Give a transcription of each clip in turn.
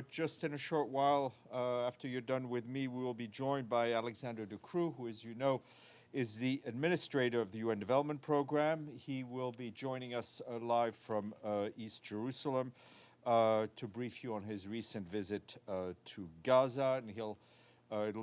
Just in a short while, after you're done with me, we will be joined by Alexander De Croo, who, as you know, is the administrator of the UN Development Program. He will be joining us live from East Jerusalem to brief you on his recent visit to Gaza, and it'll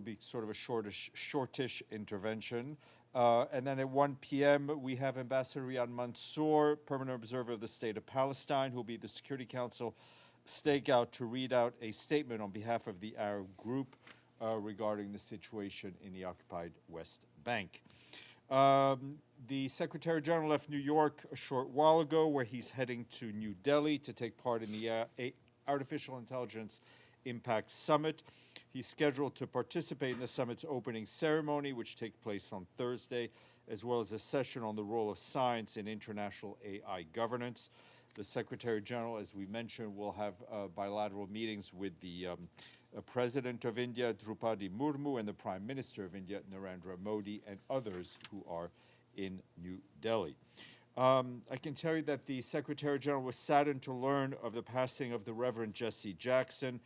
be sort of a shortish intervention. And then at 1 p.m., we have Ambassador Riyad Mansour, permanent observer of the State of Palestine, who will be the Security Council stakeout to read out a statement on behalf of the Arab group regarding the situation in the occupied West Bank. The Secretary General left New York a short while ago, where he's heading to New Delhi to take part in the Artificial Intelligence Impact Summit. He's scheduled to participate in the summit's opening ceremony, which takes place on Thursday, as well as a session on the role of science in international AI governance. The Secretary General, as we mentioned, will have bilateral meetings with the President of India, Droupadi Murmu, and the Prime Minister of India, Narendra Modi, and others who are in New Delhi. I can tell you that the Secretary General was saddened to learn of the passing of the Reverend Jackson,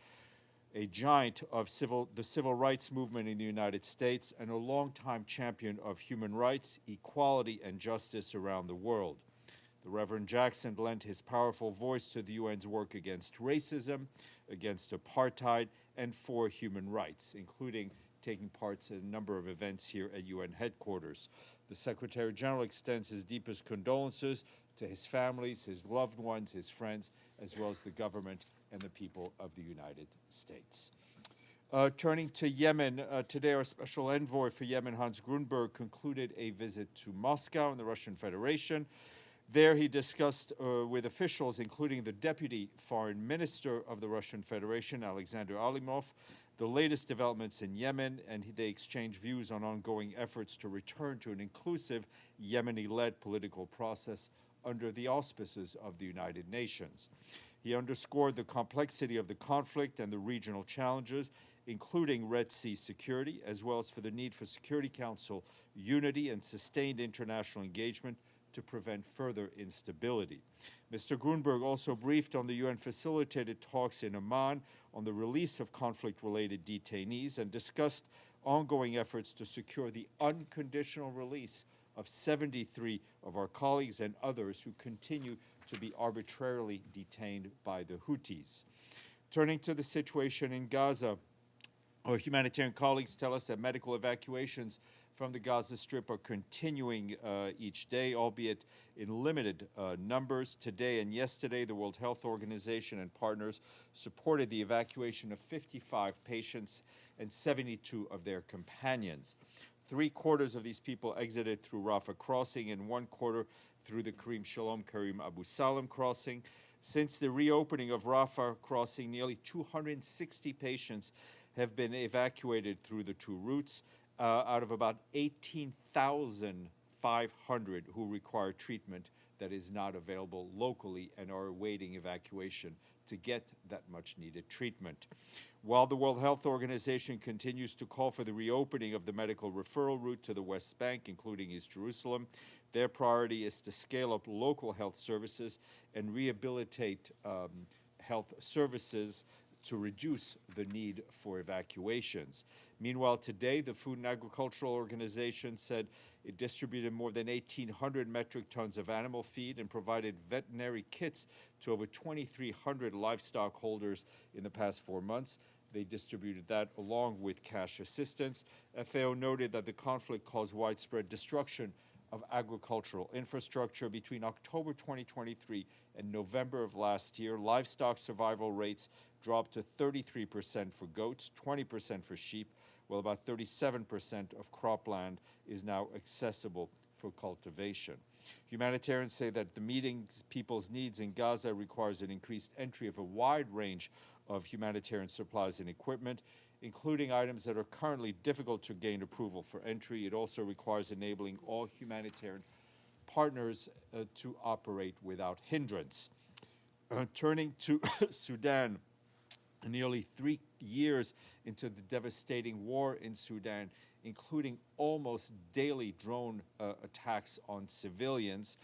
a giant of the civil rights movement in the United States and a longtime champion of human rights, equality, and justice around the world. The Reverend Jackson lent his powerful voice to the UN's work against racism, against apartheid, and for human rights, including taking part in a number of events here at UN headquarters. The Secretary General extends his deepest condolences to his families, his loved ones, his friends, as well as the government and the people of the United States. Turning to Yemen, today our special envoy for Yemen, Hans Grunberg, concluded a visit to Moscow in the Russian Federation. There he discussed with officials, including the Deputy Foreign Minister of the Russian Federation, Alexander Alimov, the latest developments in Yemen, and they exchanged views on ongoing efforts to return to an inclusive Yemeni-led political process under the auspices of the United Nations. He underscored the complexity of the conflict and the regional challenges, including Red Sea security, as well as for the need for Security Council unity and sustained international engagement to prevent further instability. Mr. Grunberg also briefed on the UN-facilitated talks in Oman on the release of conflict-related detainees and discussed ongoing efforts to secure the unconditional release of 73 of our colleagues and others who continue to be arbitrarily detained by the Houthis. Turning to the situation in Gaza, our humanitarian colleagues tell us that medical evacuations from the Gaza Strip are continuing each day, albeit in limited numbers. Today and yesterday, the World Health Organization and partners supported the evacuation of 55 patients and 72 of their companions. 3/4 of these people exited through Rafah crossing and 1/4 through the Karim Abu Salam crossing. Since the reopening of Rafah crossing, nearly 260 patients have been evacuated through the two routes, out of about 18,500 who require treatment that is not available locally and are awaiting evacuation to get that much needed treatment. While the World Health Organization continues to call for the reopening of the medical referral route to the West Bank, including East Jerusalem, their priority is to scale up local health services and rehabilitate health services to reduce the need for evacuations. Meanwhile, today, the Food and Agricultural Organization said it distributed more than 1,800 metric tons of animal feed and provided veterinary kits to over 2,300 livestock holders in the past 4 months. They distributed that along with cash assistance. FAO noted that the conflict caused widespread destruction of agricultural infrastructure. Between October 2023 and November of last year, livestock survival rates dropped to 33% for goats, 20% for sheep, while about 37% of cropland is now accessible for cultivation. Humanitarians say that the meeting people's needs in Gaza requires an increased entry of a wide range of humanitarian supplies and equipment, including items that are currently difficult to gain approval for entry. It also requires enabling all humanitarian partners to operate without hindrance. Turning to Sudan, nearly 3 years into the devastating war in Sudan, including almost daily drone attacks on civilians.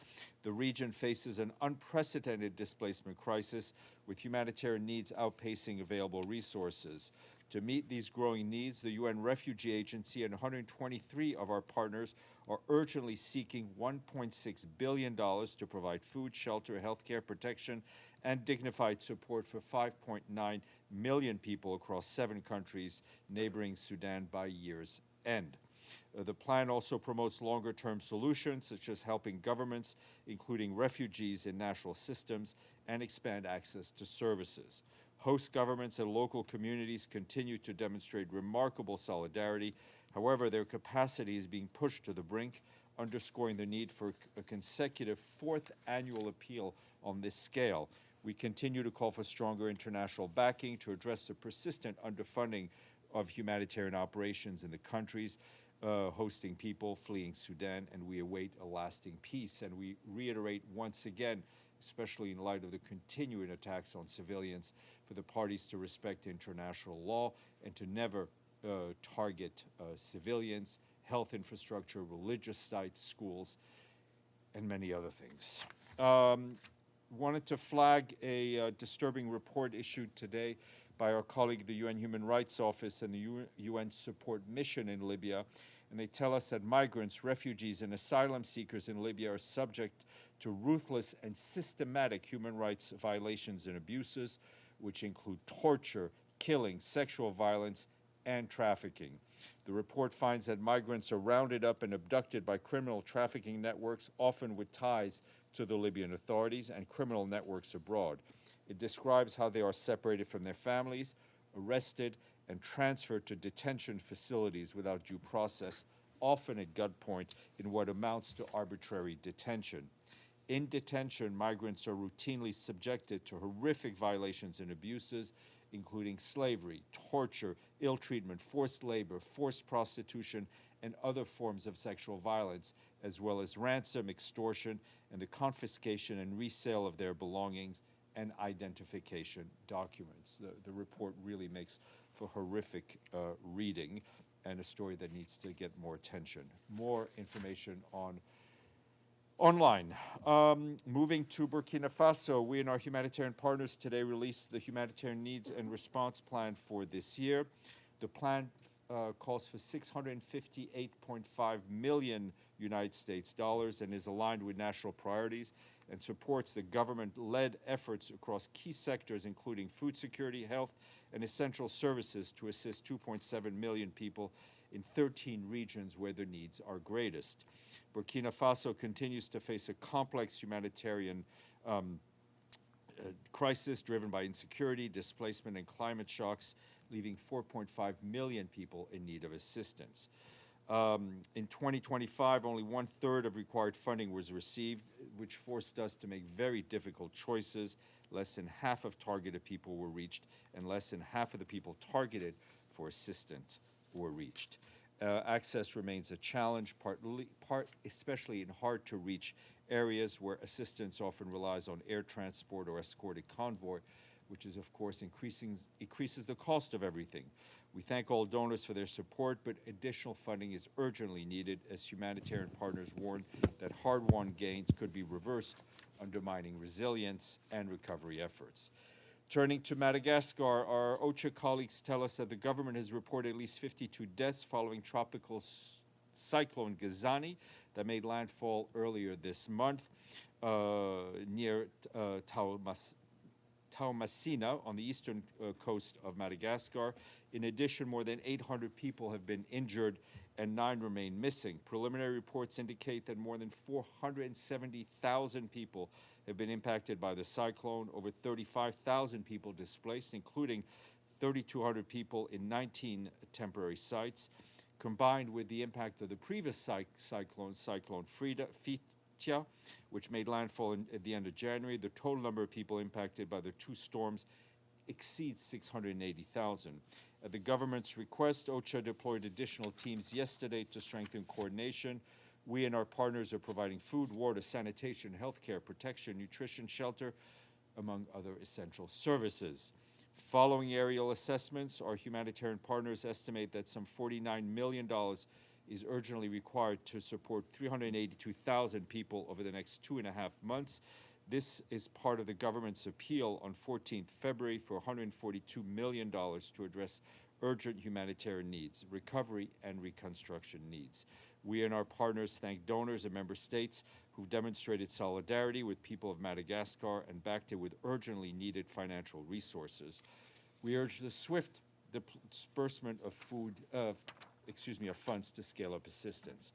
The region faces an unprecedented displacement crisis, with humanitarian needs outpacing available resources. To meet these growing needs, the UN Refugee Agency and 123 of our partners are urgently seeking $1.6 billion to provide food, shelter, healthcare protection, and dignified support for 5.9 million people across 7 countries neighboring Sudan by year's end. The plan also promotes longer-term solutions, such as helping governments, including refugees in national systems, and expand access to services. Host governments and local communities continue to demonstrate remarkable solidarity. However, their capacity is being pushed to the brink, underscoring the need for a consecutive 4th annual appeal on this scale. We continue to call for stronger international backing to address the persistent underfunding of humanitarian operations in the countries hosting people fleeing Sudan, and we await a lasting peace. And we reiterate once again, especially in light of the continuing attacks on civilians, for the parties to respect international law and to never target civilians, health infrastructure, religious sites, schools, and many other things. Wanted to flag a disturbing report issued today by our colleague, the UN Human Rights Office and the UN Support Mission in Libya. And they tell us that migrants, refugees, and asylum seekers in Libya are subject to ruthless and systematic human rights violations and abuses, which include torture, killing, sexual violence, and trafficking. The report finds that migrants are rounded up and abducted by criminal trafficking networks, often with ties to the Libyan authorities and criminal networks abroad. It describes how they are separated from their families, arrested, and transferred to detention facilities without due process, often at gunpoint in what amounts to arbitrary detention. In detention, migrants are routinely subjected to horrific violations and abuses, including slavery, torture, ill treatment, forced labor, forced prostitution, and other forms of sexual violence, as well as ransom, extortion, and the confiscation and resale of their belongings and identification documents. The report really makes for horrific reading and a story that needs to get more attention. More information online. Moving to Burkina Faso, we and our humanitarian partners today released the Humanitarian Needs and Response Plan for this year. The plan calls for $658.5 million United States dollars and is aligned with national priorities and supports the government-led efforts across key sectors, including food security, health, and essential services, to assist 2.7 million people in 13 regions where the needs are greatest. Burkina Faso continues to face a complex humanitarian crisis driven by insecurity, displacement, and climate shocks, leaving 4.5 million people in need of assistance. In 2025, only 1/3 of required funding was received, which forced us to make very difficult choices. Less than half of targeted people were reached, and less than half of the people targeted for assistance were reached. Access remains a challenge, especially in hard-to-reach areas where assistance often relies on air transport or escorted convoy, which is, of course, increases the cost of everything. We thank all donors for their support, but additional funding is urgently needed as humanitarian partners warn that hard-won gains could be reversed, undermining resilience and recovery efforts. Turning to Madagascar, our OCHA colleagues tell us that the government has reported at least 52 deaths following tropical Cyclone Gaza that made landfall earlier this month near Taumasina on the eastern coast of Madagascar. In addition, more than 800 people have been injured and 9 remain missing. Preliminary reports indicate that more than 470,000 people have been impacted by the cyclone, over 35,000 people displaced, including 3,200 people in 19 temporary sites. Combined with the impact of the previous Cyclone Fitia, which made landfall at the end of January, the total number of people impacted by the 2 storms exceeds 680,000. At the government's request, OCHA deployed additional teams yesterday to strengthen coordination. We and our partners are providing food, water, sanitation, healthcare, protection, nutrition, shelter, among other essential services. Following aerial assessments, our humanitarian partners estimate that some $49 million is urgently required to support 382,000 people over the next 2.5 months. This is part of the government's appeal on 14th February for $142 million to address urgent humanitarian needs, recovery and reconstruction needs. We and our partners thank donors and member states who've demonstrated solidarity with people of Madagascar and backed it with urgently needed financial resources. We urge the swift disbursement of funds to scale up assistance.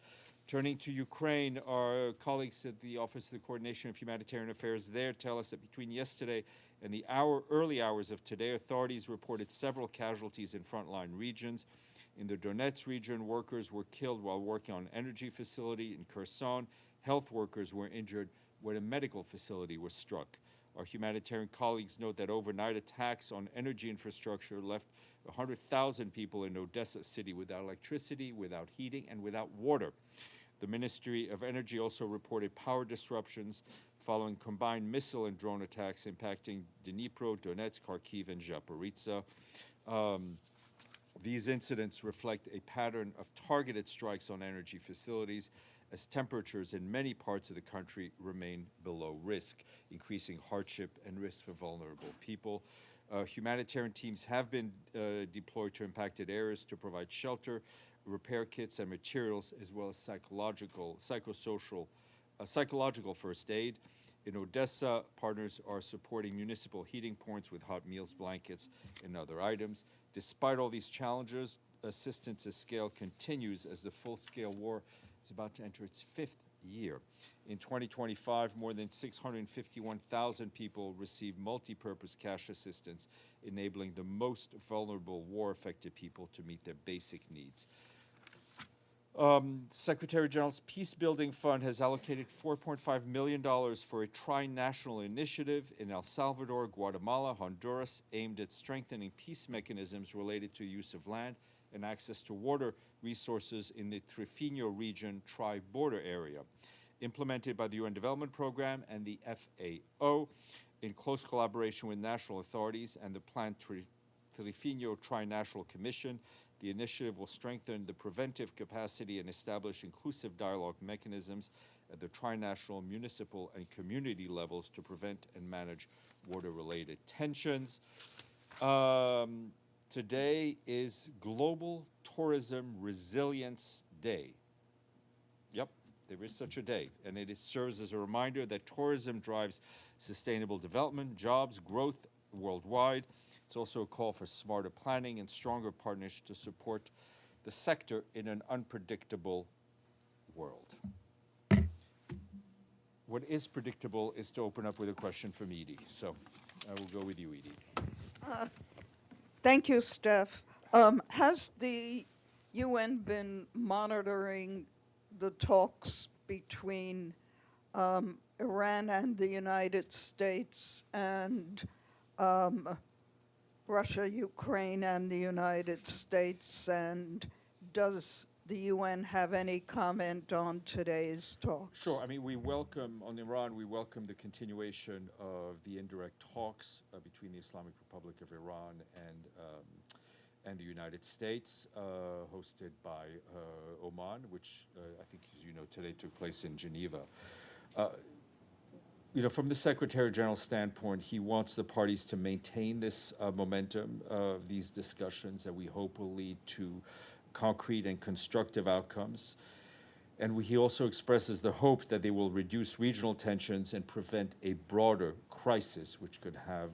Turning to Ukraine, our colleagues at the Office of the Coordination of Humanitarian Affairs there tell us that between yesterday and the early hours of today, authorities reported several casualties in frontline regions. In the Donetsk region, workers were killed while working on an energy facility. In Kherson, health workers were injured when a medical facility was struck. Our humanitarian colleagues note that overnight attacks on energy infrastructure left 100,000 people in Odessa city without electricity, without heating, and without water. The Ministry of Energy also reported power disruptions following combined missile and drone attacks impacting Dnipro, Donetsk, Kharkiv, and Zaporizhzhia. These incidents reflect a pattern of targeted strikes on energy facilities as temperatures in many parts of the country remain below risk, increasing hardship and risk for vulnerable people. Humanitarian teams have been deployed to impacted areas to provide shelter, repair kits and materials, as well as psychological first aid. In Odessa, partners are supporting municipal heating points with hot meals, blankets, and other items. Despite all these challenges, assistance at scale continues as the full-scale war is about to enter its 5th year. In 2025, more than 651,000 people received multi-purpose cash assistance, enabling the most vulnerable war-affected people to meet their basic needs. Secretary General's Peacebuilding Fund has allocated $4.5 million for a tri-national initiative in El Salvador, Guatemala, Honduras, aimed at strengthening peace mechanisms related to use of land and access to water resources in the Trifino region tri-border area. Implemented by the UN Development Program and the FAO in close collaboration with national authorities and the planned Trifino Tri-National Commission, the initiative will strengthen the preventive capacity and establish inclusive dialogue mechanisms at the tri-national, municipal, and community levels to prevent and manage water-related tensions. Today is Global Tourism Resilience Day. Yep, there is such a day, and it serves as a reminder that tourism drives sustainable development, jobs, growth worldwide. It's also a call for smarter planning and stronger partners to support the sector in an unpredictable world. What is predictable is to open up with a question from Edie. So I will go with you, Edie. Thank you, Steph. Has the UN been monitoring the talks between Iran and the United States and Russia, Ukraine, and the United States? And does the UN have any comment on today's talks? Sure. I mean, on Iran, we welcome the continuation of the indirect talks between the Islamic Republic of Iran and the United States, hosted by Oman, which I think, as you know, today took place in Geneva. From the Secretary General's standpoint, he wants the parties to maintain this momentum of these discussions that we hope will lead to concrete and constructive outcomes. And he also expresses the hope that they will reduce regional tensions and prevent a broader crisis, which could have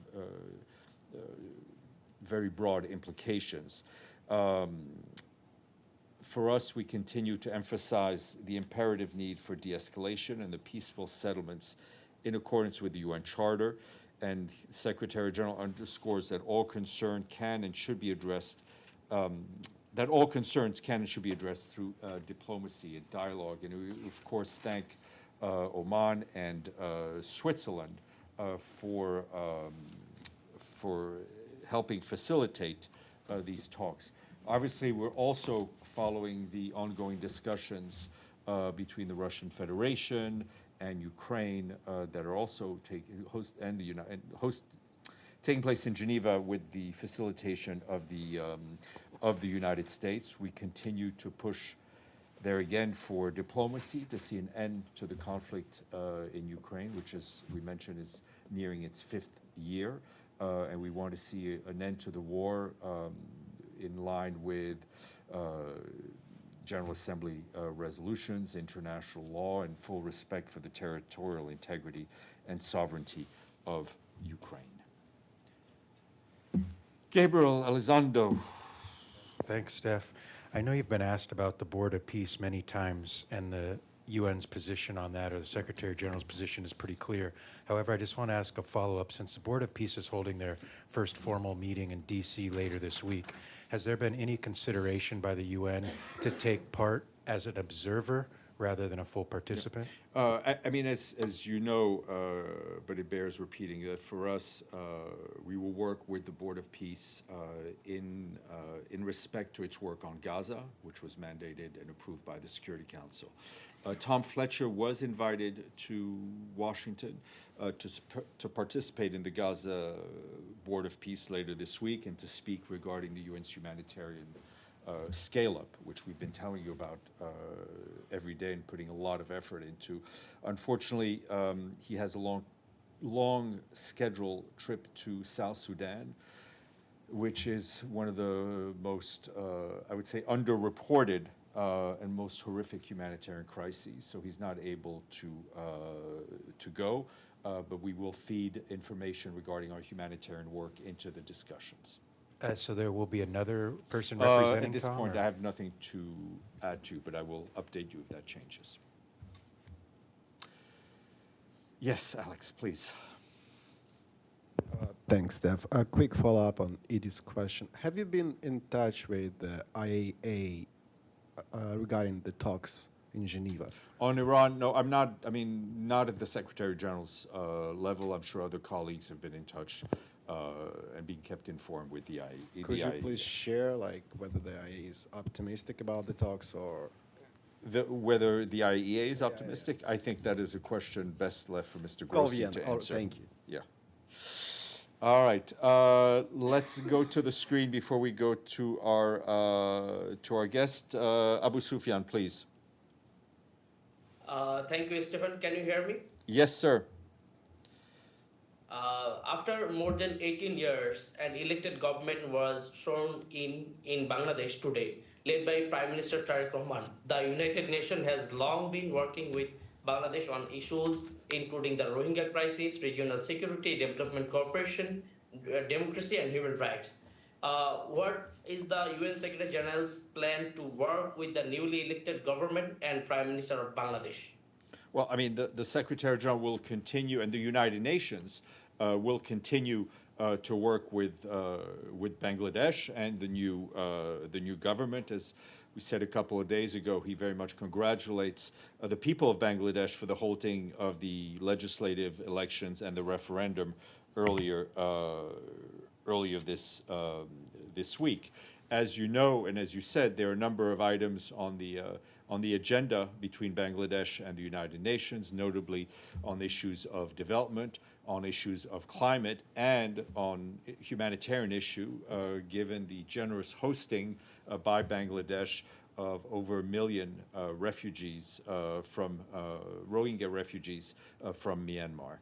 very broad implications. For us, we continue to emphasize the imperative need for de-escalation and the peaceful settlements in accordance with the UN Charter. And Secretary General underscores that all concerns can and should be addressed through diplomacy and dialogue. And we, of course, thank Oman and Switzerland for helping facilitate these talks. Obviously, we're also following the ongoing discussions between the Russian Federation and Ukraine that are also taking place in Geneva with the facilitation of the United States. We continue to push there again for diplomacy to see an end to the conflict in Ukraine, which, as we mentioned, is nearing its 5th year. And we want to see an end to the war in line with General Assembly resolutions, international law, and full respect for the territorial integrity and sovereignty of Ukraine. Gabriel Elizondo. Thanks, Steph. I know you've been asked about the Board of Peace many times, and the UN's position on that, or the Secretary General's position, is pretty clear. However, I just want to ask a follow-up. Since the Board of Peace is holding their first formal meeting in D.C. later this week, has there been any consideration by the UN to take part as an observer rather than a full participant? I mean, as you know, but it bears repeating, that for us, we will work with the Board of Peace in respect to its work on Gaza, which was mandated and approved by the Security Council. Tom Fletcher was invited to Washington to participate in the Gaza Board of Peace later this week and to speak regarding the UN's humanitarian scale-up, which we've been telling you about every day and putting a lot of effort into. Unfortunately, he has a long scheduled trip to South Sudan, which is one of the most, I would say, underreported and most horrific humanitarian crises. So he's not able to go, but we will feed information regarding our humanitarian work into the discussions. So there will be another person representing At this Tom, point, or? I have nothing to add to, but I will update you if that changes. Yes, Alex, please. Thanks, Steph. A quick follow-up on Edie's question. Have you been in touch with the IAA regarding the talks in Geneva? On Iran, no, I'm not. I mean, not at the Secretary General's level. I'm sure other colleagues have been in touch and being kept informed with the IAEA. Could you please share, like, whether the IAEA is optimistic about the talks or? Whether the IAEA is optimistic, I think that is a question best left for Mr. Grossi to answer. Thank you. Yeah. All right. Let's go to the screen before we go to our guest. Abu Sufyan, please. Thank you, Stéphane. Can you hear me? Yes, sir. After more than 18 years, an elected government was sworn in Bangladesh today, led by Prime Minister Tariq Rahman. The United Nations has long been working with Bangladesh on issues including the Rohingya crisis, regional security, development cooperation, democracy, and human rights. What is the UN Secretary General's plan to work with the newly elected government and Prime Minister of Bangladesh? Well, I mean, the Secretary General will continue, and the United Nations will continue to work with Bangladesh and the new government. As we said a couple of days ago, he very much congratulates the people of Bangladesh for the holding of the legislative elections and the referendum earlier this week. As you know, and as you said, there are a number of items on the agenda between Bangladesh and the United Nations, notably on issues of development, on issues of climate, and on humanitarian issue, given the generous hosting by Bangladesh of over 1 million refugees from Rohingya refugees from Myanmar.